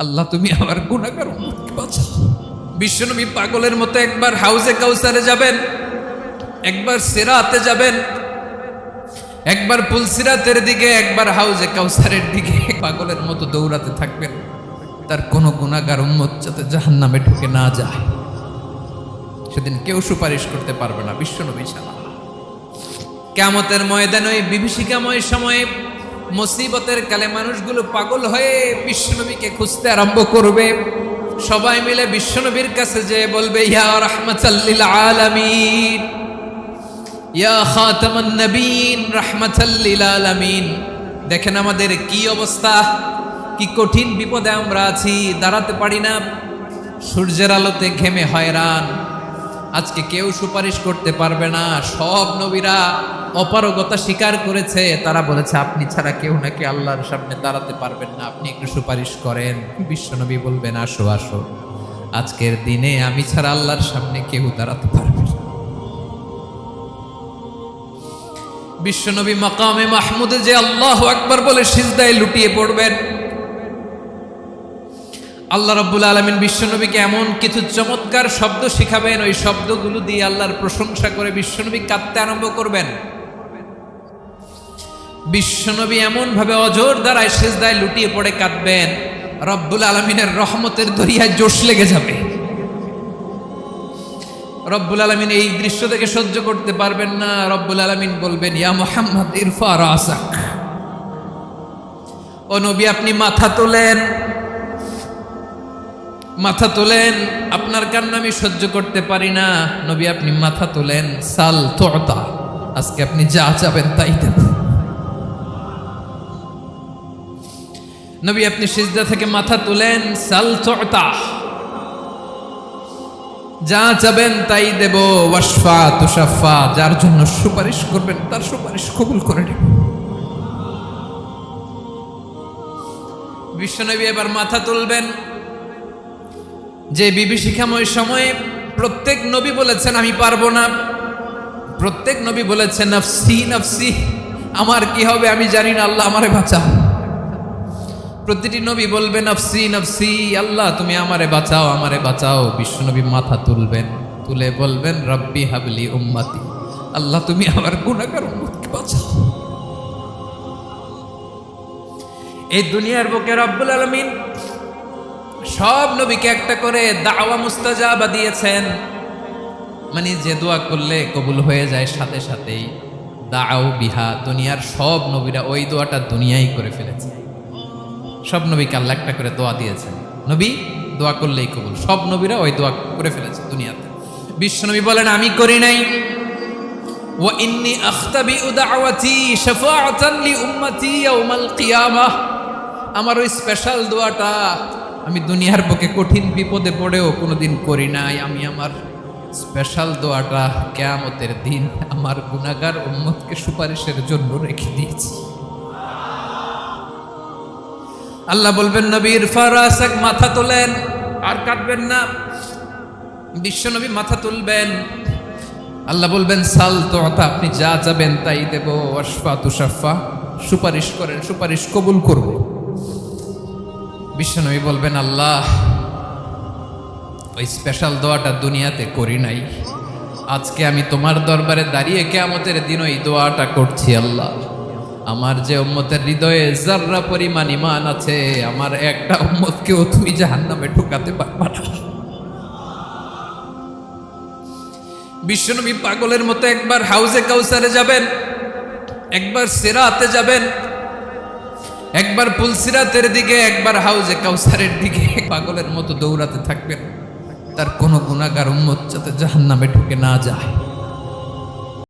আল্লাহ তুমি আমার গুনাহগার উম্মতকে বাঁচাও। বিশ্বনবী পাগলের মতো একবার হাউজে কাউসারে যাবেন, একবার সিরাতে যাবেন, একবার পুলসিরাতের দিকে, একবার হাউজে কাউসারের দিকে পাগলের মতো দৌড়াতে থাকবেন। তার কোনো গুনাহগার উম্মত যাতে জাহান্নামে ঢুকে না যায়, সেদিন কেউ সুপারিশ করতে পারবে না বিশ্বনবী ছাড়া। কিয়ামতের ময়দানে ওই বিভীষিকাময় সময়ে মুসিবতের কালে মানুষগুলো পাগল হয়ে বিশ্বনবীকে খুঁজতে আরম্ভ করবে। সবাই মিলে বিশ্বনবীর কাছে যেয়ে বলবে, ইয়া রাহমাতাল লিল আলামিন, ইয়া খাতামান নবীন, রাহমাতাল লিল আলামিন। দেখেন আমাদের কি অবস্থা, কি কঠিন বিপদে আমরা আছি, দাঁড়াতে পারি না, সূর্যের আলোতে ঘেমে হয়রান। আজকে কেউ সুপারিশ করতে পারবে না। সব নবীরা অপারগতা স্বীকার করেছে, তারা বলেছে আপনি ছাড়া কেউ নাকি আল্লাহর সামনে দাঁড়াতে পারবেন না, আপনি একটু সুপারিশ করেন। বিশ্বনবী বলবেন, আসো আসো, আজকের দিনে আমি ছাড়া আল্লাহর সামনে কেউ দাঁড়াতে পারবে না। বিশ্বনবী মাকামে মাহমুদে যে আল্লাহু আকবার বলে সিজদায় লুটিয়ে পড়বেন। আল্লাহ রাব্বুল আলামিন বিশ্বনবীকে এমন কিছু চমৎকার শব্দ শিখাবেন, ওই শব্দগুলো দিয়ে আল্লাহর প্রশংসা করে বিশ্বনবী কাঁদতে আরম্ভ করবেন। বিশ্বনবী এমন ভাবে অজর দ্বারায় সিজদায় লুটিয়ে পড়ে কাঁদবেন, রব্বুল আলামিনের রহমতের দরিয়ায় জোশ লেগে যাবে। রব্বুল আলামিন এই দৃশ্য দেখে সহ্য করতে পারবেন না। রব্বুল আলামিন বলবেন, ইয়া মুহাম্মদ ইরফা রাসাক, ও নবী আপনি মাথা তোলেন, মাথা তোলেন, আপনার কান্না আমি সহ্য করতে পারি না। নবী আপনি মাথা তোলেন, সাল তুতা, আজকে আপনি যা চাবেন তাই দেব। নবী আপনি সিজদা থেকে মাথা তুলেন, সাল তুতা, যা চাবেন তাই দেব। ওয়াশফা তুশাফা, যার জন্য সুপারিশ করবেন তার সুপারিশ কবুল করে নেব। বিশ্বনবী এবার মাথা তুলবেন। যে বিভীষিকাময় সময়ে প্রত্যেক নবী বলেছেন আমি পারবো না, প্রত্যেক নবী বলেছেন নফসি নফসি, আমার কি হবে আমি জানি না, আল্লাহ আমারে বাঁচাও। প্রতিটি নবী বলবেন নফসি নফসি, আল্লাহ তুমি আমারে বাঁচাও, আমারে বাঁচাও। বিশ্বনবী মাথা তুলবেন, তুলে বলবেন রব্বি হাবলি উম্মতি, আল্লাহ তুমি আমার গুনাহগার উম্মতকে বাঁচাও। এই দুনিয়ার বুকে রব্বুল আলামিন সব নবীকে একটা করে দাওয়া মুস্তাজাবা দিয়েছেন, মানে যে দোয়া করলে কবুল হয়ে যায় সাথে সাথেই। দাও বিহা, দুনিয়ার সব নবীরা ওই দোয়াটা দুনিয়ায় করে ফেলেছে। সব নবীকে আল্লাহ একটা করে দোয়া দিয়েছেন, নবী দোয়া করলেই কবুল। সব নবীরা ওই দোয়া করে ফেলেছে দুনিয়াতে। বিশ্বনবী বলেন আমি করি নাই। ওয়া ইন্নী আখতাবিউ দাওয়াতি শাফাআতান লি উম্মতি ইয়াউমাল কিয়ামাহ, আমার ওই স্পেশাল দোয়াটা আমি দুনিয়ার বুকে কঠিন বিপদে পড়েও কোনোদিন করি নাই। আমি আমার স্পেশাল দোয়াটা কিয়ামতের দিন আমার গুনাহগার উম্মতকে সুপারিশের জন্য রেখে দিয়েছি। আল্লাহ বলবেন নবী ইরফা রাসাক, মাথা তোলেন, আর কাটবেন না। বিশ্বনবী মাথা তুলবেন, আল্লাহ বলবেন সাল তুতা, আপনি যা চাবেন তাই দেব। ওয়াশফা তুশাফা, সুপারিশ করেন, সুপারিশ কবুল করব। বিশ্বনবী বলবেন আল্লাহ ওই স্পেশাল দোয়াটা দুনিয়াতে করি নাই, আজকে আমি তোমার দরবারে দাঁড়িয়ে কিয়ামতের দিন ওই দোয়াটা করছি। আল্লাহ আমার যে উম্মতের হৃদয়ে যাররা পরিমাণ ঈমান আছে, আমার একটা উম্মতকেও তুমি জাহান্নামে ঢোকাতে পারবা না। বিশ্বনবী পাগলের মতো একবার হাউজে কাউসারে যাবেন, একবার সিরাতে যাবেন, একবার পুলসিরাতের দিকে, একবার হাউজে কাউসারের দিকে পাগলের মতো দৌড়াতে থাকবেন। তার কোনো গুনাহগার উম্মত যাতে জাহান্নামে ঢুকে না যায়।